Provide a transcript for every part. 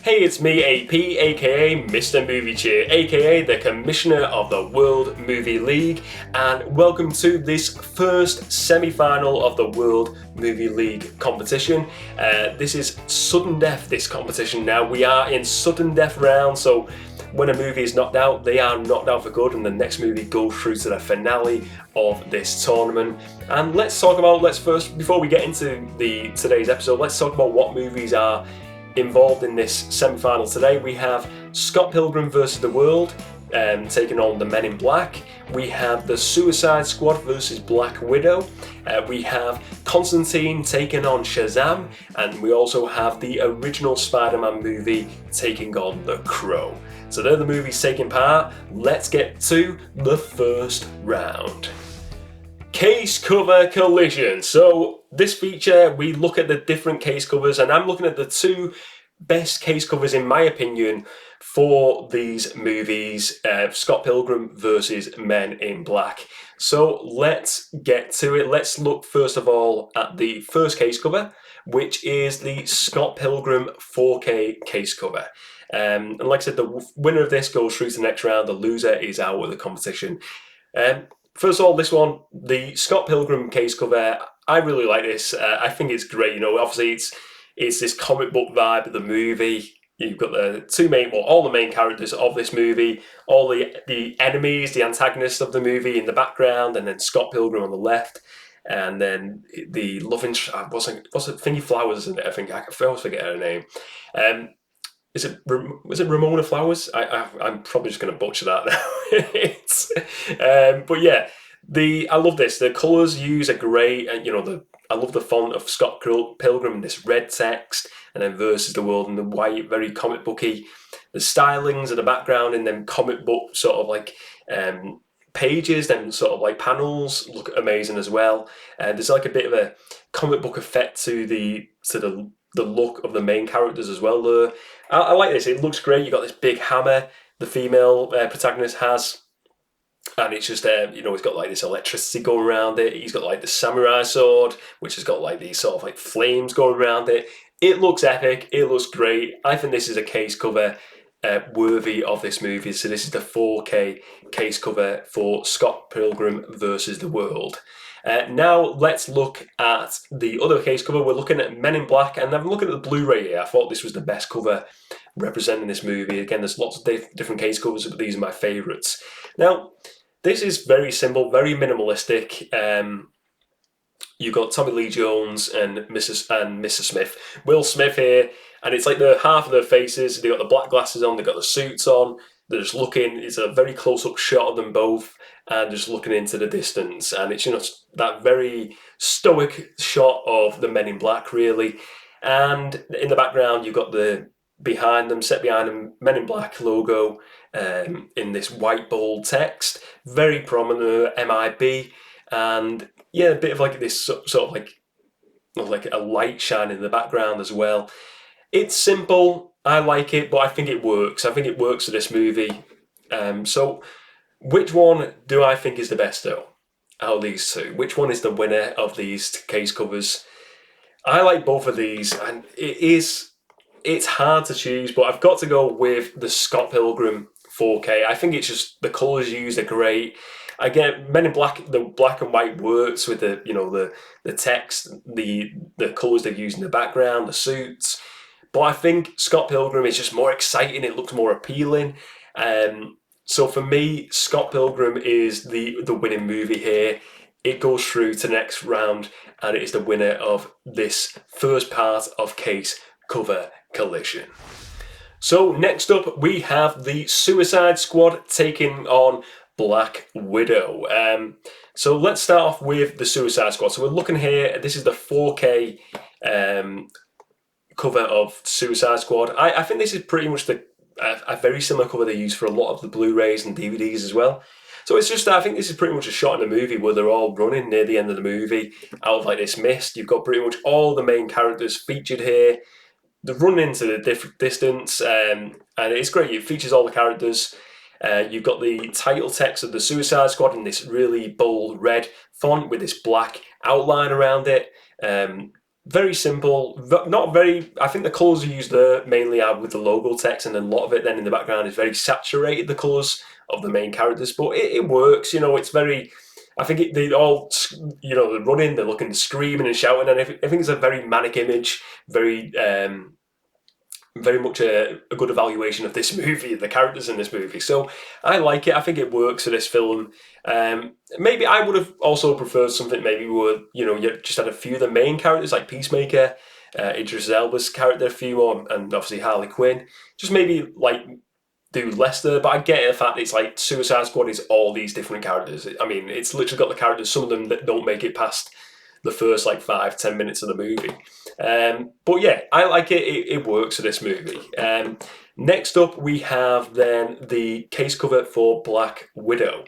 Hey, it's me, AP, aka Mr. Movie Cheer, aka the Commissioner of the World Movie League, and welcome to this first semi-final of the World Movie League competition. This is sudden death, this competition now. We are in sudden death round, so when a movie is knocked out, they are knocked out for good, and the next movie goes through to the finale of this tournament. And before we get into today's episode, let's talk about what movies are involved in this semi-final today. We have Scott Pilgrim versus the World taking on the Men in Black. We have the Suicide Squad versus Black Widow. We have Constantine taking on Shazam, and we also have the original Spider-Man movie taking on The Crow. So they're the movies taking part. Let's get to the first round. Case cover collision. So this feature, we look at the different case covers, and I'm looking at the two best case covers in my opinion for these movies, Scott Pilgrim versus Men in Black. So let's get to it. Let's look first of all at the first case cover, which is the Scott Pilgrim 4K case cover. And like I said, the winner of this goes through to the next round. The loser is out of the competition. First of all, this one, the Scott Pilgrim case cover, I really like this. I think it's great. You know, obviously it's this comic book vibe of the movie. You've got all the main characters of this movie, all the enemies, the antagonists of the movie in the background, and then Scott Pilgrim on the left, and then the loving what's it Thingy Flowers, isn't it? I think I always forget her name. Was it Ramona Flowers? I'm probably just going to butcher that now. But yeah, I love this. The colours used are great, and I love the font of Scott Pilgrim and this red text, and then versus the world and the white, very comic booky. The stylings of the background and then comic book sort of like pages, then sort of like panels look amazing as well. There's like a bit of a comic book effect to the look of the main characters as well. I like this. It looks great. You got this big hammer the female protagonist has, and it's just he's got like this electricity going around it. He's got like the samurai sword, which has got like these sort of like flames going around it. It looks epic. It looks great. I think this is a case cover worthy of this movie. So this is the 4K case cover for Scott Pilgrim versus the World. Now let's look at the other case cover. We're looking at Men in Black, and I'm looking at the Blu-ray here. I thought this was the best cover representing this movie. Again, there's lots of different case covers, but these are my favourites. Now, this is very simple, very minimalistic. You've got Tommy Lee Jones and Mrs. Smith, Will Smith here, and it's like the half of their faces. They got the black glasses on, they got the suits on. They're just looking. It's a very close-up shot of them both, and just looking into the distance. And it's that very stoic shot of the Men in Black, really. And in the background, you've got set behind them, Men in Black logo in this white bold text, very prominent MIB, and yeah, a bit of like this sort of like a light shine in the background as well. It's simple. I like it, but I think it works. I think it works for this movie. So, which one do I think is the best though? Out of these two, which one is the winner of these case covers? I like both of these, and it's hard to choose, but I've got to go with the Scott Pilgrim 4K. I think it's just the colours used are great. Again, Men in Black, the black and white works with the text, the colours they've used in the background, the suits. But I think Scott Pilgrim is just more exciting. It looks more appealing. So for me, Scott Pilgrim is the winning movie here. It goes through to the next round, and it is the winner of this first part of Case Cover Collision. So next up, we have the Suicide Squad taking on Black Widow. So let's start off with the Suicide Squad. So we're looking here. This is the 4K cover of Suicide Squad. I think this is pretty much a very similar cover they use for a lot of the Blu-rays and DVDs as well. So it's just that I think this is pretty much a shot in the movie where they're all running near the end of the movie out of like this mist. You've got pretty much all the main characters featured here. They're running into the different distance, and it's great. It features all the characters. You've got the title text of the Suicide Squad in this really bold red font with this black outline around it. Very simple, not very. I think the colours used there mainly are with the logo text, and then a lot of it then in the background is very saturated. The colours of the main characters, but it works. It's very. I think they all, they're running, they're looking, screaming and shouting, and I think it's a very manic image, very much a good evaluation of this movie, the characters in this movie. So I like it. I think it works for this film. Maybe I would have also preferred something maybe where you just had a few of the main characters like Peacemaker, Idris Elba's character, a few more, and obviously Harley Quinn. Just maybe like do less there, but I get the fact it's like Suicide Squad is all these different characters. I mean, it's literally got the characters, some of them that don't make it past the first like 5-10 minutes of the movie. But yeah, I like it. It works for this movie. Next up, we have then the case cover for Black Widow.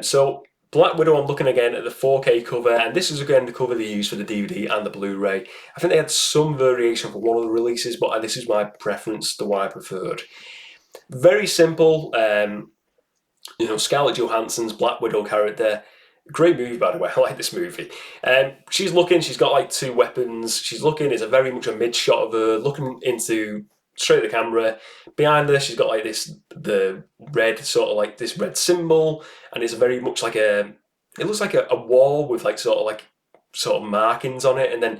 So Black Widow, I'm looking again at the 4K cover, and this is again the cover they used for the DVD and the Blu-ray. I think they had some variation for one of the releases, but this is my preference, the one I preferred. Very simple. Scarlett Johansson's Black Widow character. Great movie, by the way. I like this movie. She's looking. She's got like two weapons. She's looking. It's a very much a mid shot of her looking into straight at the camera. Behind her, she's got like the red sort of like this red symbol, and it's very much like it looks like a wall with like sort of markings on it, and then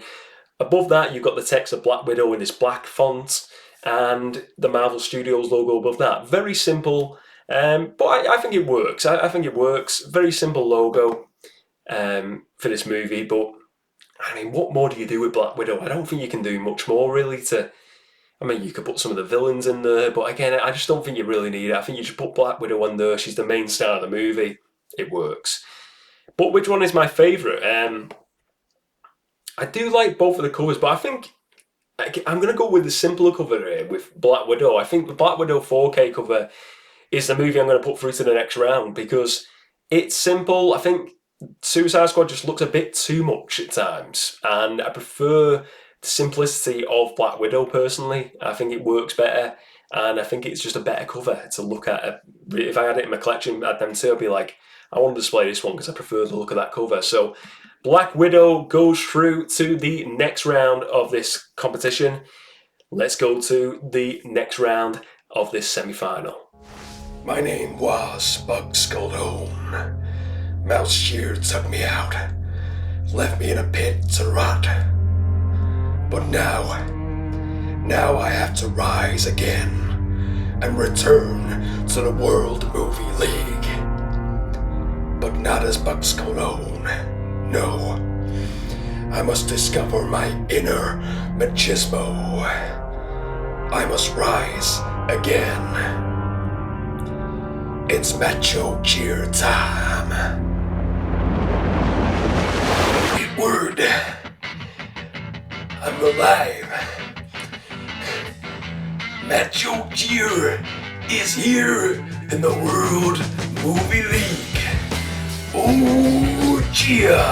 above that you've got the text of Black Widow in this black font, and the Marvel Studios logo above that. Very simple. But I think it works. I think it works. Very simple logo for this movie. But I mean, what more do you do with Black Widow? I don't think you can do much more really. You could put some of the villains in there, but again, I just don't think you really need it. I think you just put Black Widow on there. She's the main star of the movie. It works. But which one is my favourite? I do like both of the covers, but I think I'm going to go with the simpler cover here with Black Widow. I think the Black Widow 4K cover is the movie I'm going to put through to the next round because it's simple. I think Suicide Squad just looks a bit too much at times, and I prefer the simplicity of Black Widow personally. I think it works better, and I think it's just a better cover to look at. If I had it in my collection, I'd be like, I want to display this one because I prefer the look of that cover. So Black Widow goes through to the next round of this competition. Let's go to the next round of this semi-final. My name was Bugs Cologne. Mouse Shear took me out, left me in a pit to rot. But now I have to rise again and return to the World Movie League. But not as Bugs Cologne, no. I must discover my inner machismo. I must rise again. It's Macho cheer time. Word. I'm alive. Macho cheer is here in the World Movie League. Oh, cheer.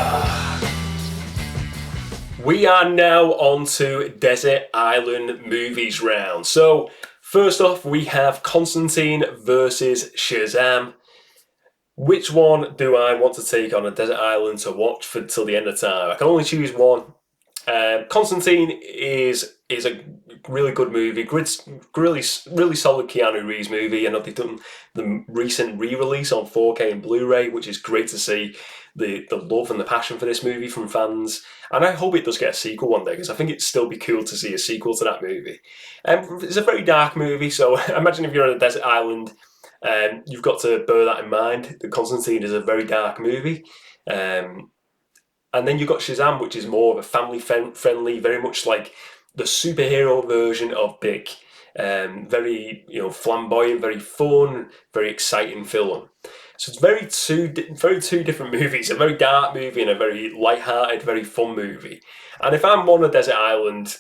We are now on to Desert Island Movies round. So, first off, we have Constantine versus Shazam. Which one do I want to take on a desert island to watch till the end of time? I can only choose one. Constantine is a really good movie. Really solid Keanu Reeves movie. I know they've done the recent re-release on 4K and Blu-ray, which is great to see the love and the passion for this movie from fans. And I hope it does get a sequel one day, because I think it'd still be cool to see a sequel to that movie. It's a very dark movie, so imagine if you're on a desert island, you've got to bear that in mind. The Constantine is a very dark movie. And then you've got Shazam, which is more of a family-friendly, very much like the superhero version of Big. Very flamboyant, very fun, very exciting film. So it's very two different movies, a very dark movie and a very light-hearted, very fun movie. And if I'm on a desert island,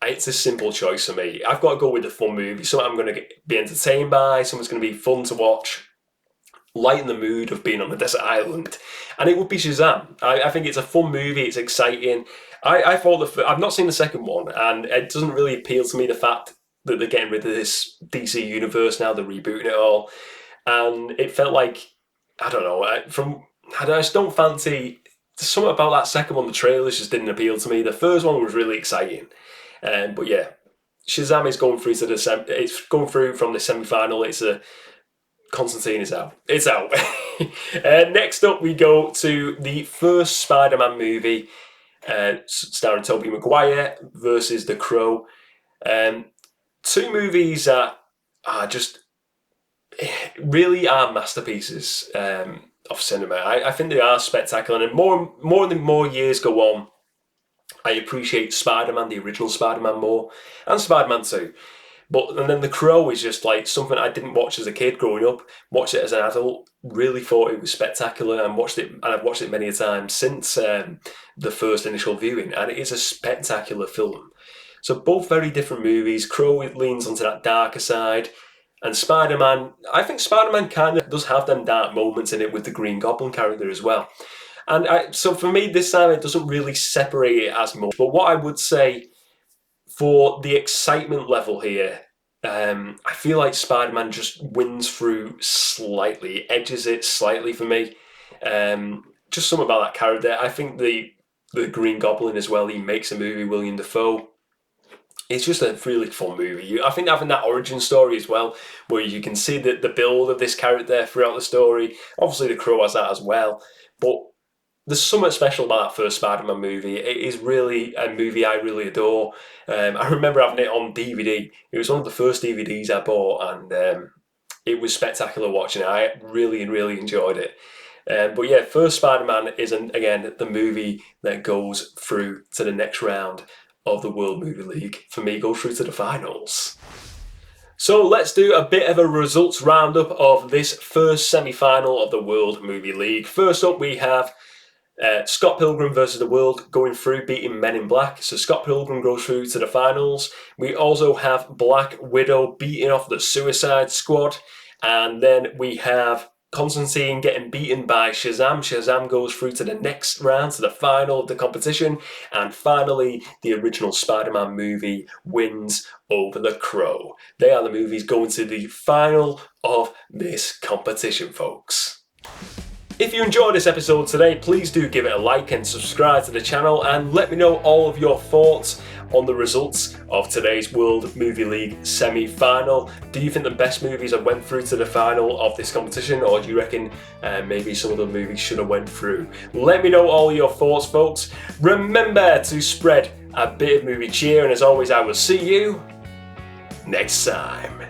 it's a simple choice for me. I've got to go with the fun movie, something I'm going to be entertained by, something's going to be fun to watch, lighten the mood of being on a desert island. And it would be Shazam. I think it's a fun movie, it's exciting. I thought I've not seen the second one, and it doesn't really appeal to me, the fact that they're getting rid of this DC universe now, they're rebooting it all. And it felt like, I don't know, I just don't fancy something about that second one, the trailers just didn't appeal to me. The first one was really exciting. But yeah, Shazam is going through to it's going through from the semi-final. Constantine is out. It's out. Next up, we go to the first Spider-Man movie, starring Tobey Maguire versus The Crow. Two movies that are just really are masterpieces of cinema. I think they are spectacular, and more years go on, I appreciate Spider-Man, the original Spider-Man, more, and Spider-Man 2. And then The Crow is just like something I didn't watch as a kid growing up. Watched it as an adult. Really thought it was spectacular, and I've watched it many times since the first initial viewing. And it is a spectacular film. So both very different movies. Crow leans onto that darker side, and Spider-Man. I think Spider-Man kind of does have them dark moments in it with the Green Goblin character as well. And so for me, this time it doesn't really separate it as much. But what I would say, for the excitement level here, I feel like Spider-Man just wins through slightly, edges it slightly for me. Just something about that character. I think the Green Goblin as well, he makes a movie, William Dafoe. It's just a really fun movie. I think having that origin story as well, where you can see the build of this character throughout the story. Obviously, The Crow has that as well. But there's something special about that first Spider-Man movie. It is really a movie I really adore. I remember having it on DVD. It was one of the first DVDs I bought, and it was spectacular watching it. I really, really enjoyed it. But yeah, first Spider-Man is, again, the movie that goes through to the next round of the World Movie League. For me, goes through to the finals. So let's do a bit of a results roundup of this first semi-final of the World Movie League. First up, we have Scott Pilgrim versus the World going through, beating Men in Black. So Scott Pilgrim goes through to the finals. We also have Black Widow beating off the Suicide Squad. And then we have Constantine getting beaten by Shazam. Shazam goes through to the next round, to the final of the competition. And finally, the original Spider-Man movie wins over The Crow. They are the movies going to the final of this competition, folks. If you enjoyed this episode today, please do give it a like and subscribe to the channel, and let me know all of your thoughts on the results of today's World Movie League semi-final. Do you think the best movies have went through to the final of this competition, or do you reckon maybe some of the movies should have went through? Let me know all your thoughts, folks. Remember to spread a bit of movie cheer, and as always, I will see you next time.